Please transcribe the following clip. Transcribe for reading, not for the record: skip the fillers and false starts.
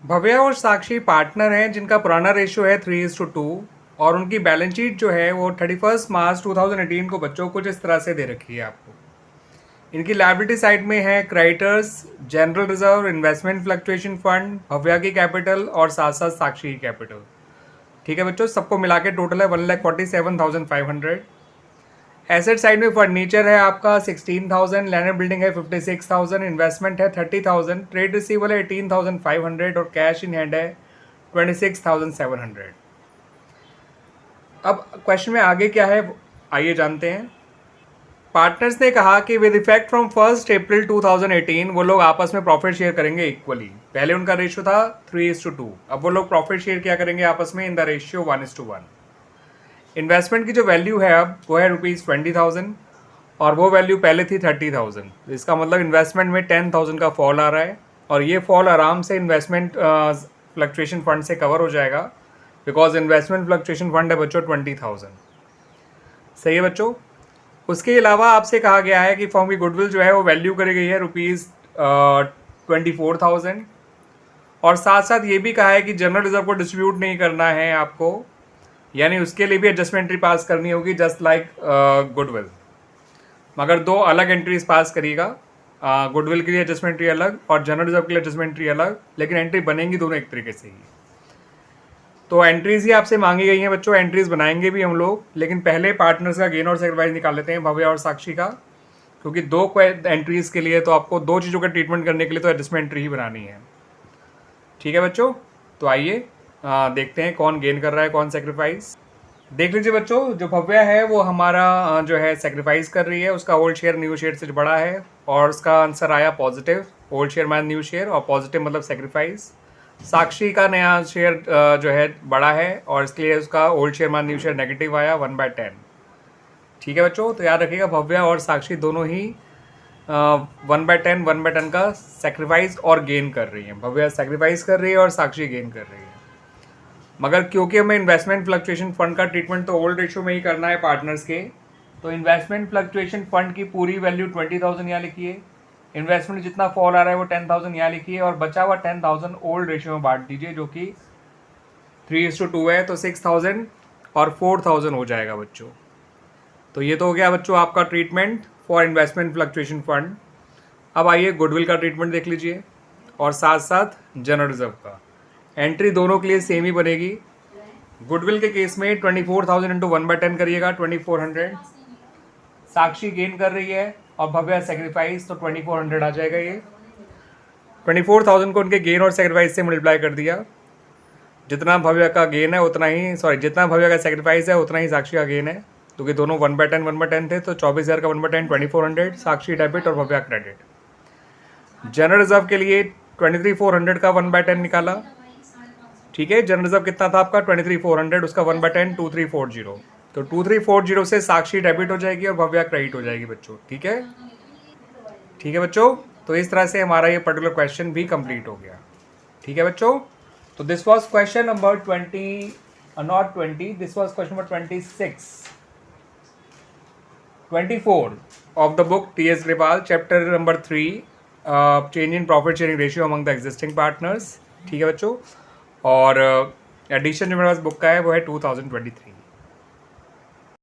भव्या और साक्षी पार्टनर हैं जिनका पुराना रेशियो है 3:2 और उनकी बैलेंस शीट जो है वो 31 मार्च 2018 को बच्चों को इस तरह से दे रखी है आपको। इनकी लायबिलिटी साइड में है creditors, general reserve, investment fluctuation fund, Bhavya की कैपिटल और साथ साथ साक्षी की कैपिटल। ठीक है बच्चों, सबको मिला के टोटल है 1,47,500। एसेट साइड में फर्नीचर है आपका 16,000, लैंड एंड बिल्डिंग है 56,000, इन्वेस्टमेंट है 30,000, ट्रेड रिसीवेबल है 18,500 और कैश इन हैंड है 26,700। अब क्वेश्चन में आगे क्या है आइए जानते हैं। पार्टनर्स ने कहा कि विद इफेक्ट फ्रॉम 1 अप्रैल 2018 वो लोग आपस में प्रॉफिट शेयर करेंगे इक्वली। पहले उनका रेशियो था 3:2, अब वो लोग प्रॉफिट शेयर क्या करेंगे आपस में इन द रेशियो 1:1। इन्वेस्टमेंट की जो वैल्यू है अब वो है ₹20,000 और वो वैल्यू पहले थी 30,000। इसका मतलब इन्वेस्टमेंट में 10,000 का फॉल आ रहा है और ये फॉल आराम से इन्वेस्टमेंट फ्लक्चुएशन फंड से कवर हो जाएगा, बिकॉज इन्वेस्टमेंट फ्लक्चुएशन फंड है बच्चों 20,000। सही है बच्चों। उसके अलावा आपसे कहा गया है कि फर्म की गुडविल जो है वो वैल्यू करी गई है ₹24,000 और साथ साथ ये भी कहा है कि जनरल रिजर्व को डिस्ट्रीब्यूट नहीं करना है आपको, यानी उसके लिए भी एडजस्टमेंट एंट्री पास करनी होगी जस्ट लाइक गुडविल, मगर दो अलग एंट्रीज पास करिएगा। गुडविल के लिए एडजस्टमेंट एंट्री अलग और जनरल रिजर्व के लिए एडजस्टमेंट एंट्री अलग, लेकिन एंट्री बनेंगी दोनों एक तरीके से ही। तो एंट्रीज ही आपसे मांगी गई हैं बच्चों, एंट्रीज बनाएंगे भी हम लोग, लेकिन पहले पार्टनर्स का गेन और सेक्रीफाइस निकाल लेते हैं भव्या और साक्षी का, क्योंकि दो एंट्रीज के लिए तो आपको दो चीज़ों का ट्रीटमेंट करने के लिए तो एडजस्टमेंट एंट्री ही बनानी है। ठीक है बच्चों, तो आइए देखते हैं कौन गेन कर रहा है कौन सेक्रीफाइस। देख लीजिए बच्चों, जो भव्या है वो हमारा जो है सेक्रीफाइस कर रही है, उसका ओल्ड शेयर न्यू शेयर से बड़ा है और उसका आंसर आया positive. Old share minus new share और पॉजिटिव मतलब सेक्रीफाइस। साक्षी का नया शेयर जो है बड़ा है और इसलिए उसका old share minus new share negative आया 1/10। ठीक है बच्चों, तो याद रखिएगा भव्या और साक्षी दोनों ही 1/10 का सेक्रीफाइस और गेन कर रही हैं। भव्या सेक्रीफाइस कर रही है और साक्षी गेन कर रही है, मगर क्योंकि हमें इन्वेस्टमेंट फ्लक्चुएशन फंड का ट्रीटमेंट तो ओल्ड रेशियो में ही करना है पार्टनर्स के, तो इन्वेस्टमेंट फ्लक्चुएशन फंड की पूरी वैल्यू 20,000 यहाँ लिखिए, इन्वेस्टमेंट जितना फॉल आ रहा है वो 10,000 यहाँ लिखिए और बचा हुआ 10,000 ओल्ड रेशियो में बांट दीजिए, जो कि 3:2 है, तो 6,000 और 4,000 हो जाएगा बच्चों। तो ये तो हो गया बच्चों आपका treatment for investment fluctuation fund. अब आइए गुडविल का ट्रीटमेंट देख लीजिए और साथ साथ जनरल रिजर्व का। एंट्री दोनों के लिए सेम ही बनेगी। गुडविल के केस में 24,000 इंटू 1/10 करिएगा 2,400। साक्षी गेन कर रही है और भव्या सेक्रीफाइस, तो 2,400 आ जाएगा। ये 24,000 को उनके गेन और सेक्रीफाइस से मल्टीप्लाई कर दिया। जितना भव्या का गेन है उतना ही जितना भव्या का सेक्रीफाइस है उतना ही साक्षी का गेन है, क्योंकि दोनों 1/10 थे, तो 24,000 का 1/10 2,400, साक्षी डेबिट और भव्या क्रेडिट। जनरल रिजर्व के लिए 23,400 का 1/10 निकाला। ठीक है, जनरल रिजर्व कितना था आपका 23,400, उसका 1/10 2340, तो 2340 से साक्षी डेबिट हो जाएगी और भव्या क्रेडिट हो जाएगी बच्चों। ठीक है, ठीक है बच्चों, तो इस तरह से हमारा ये पर्टिकुलर क्वेश्चन भी कंप्लीट हो गया। ठीक है बच्चों, तो this was question number 20, not 20, this was question number 24 of the book T S. Agarwal, chapter number 3, change in profit sharing ratio among the existing partners. ठीक है बच्चों, और एडिशन जो मेरे पास बुक का है वो है 2023।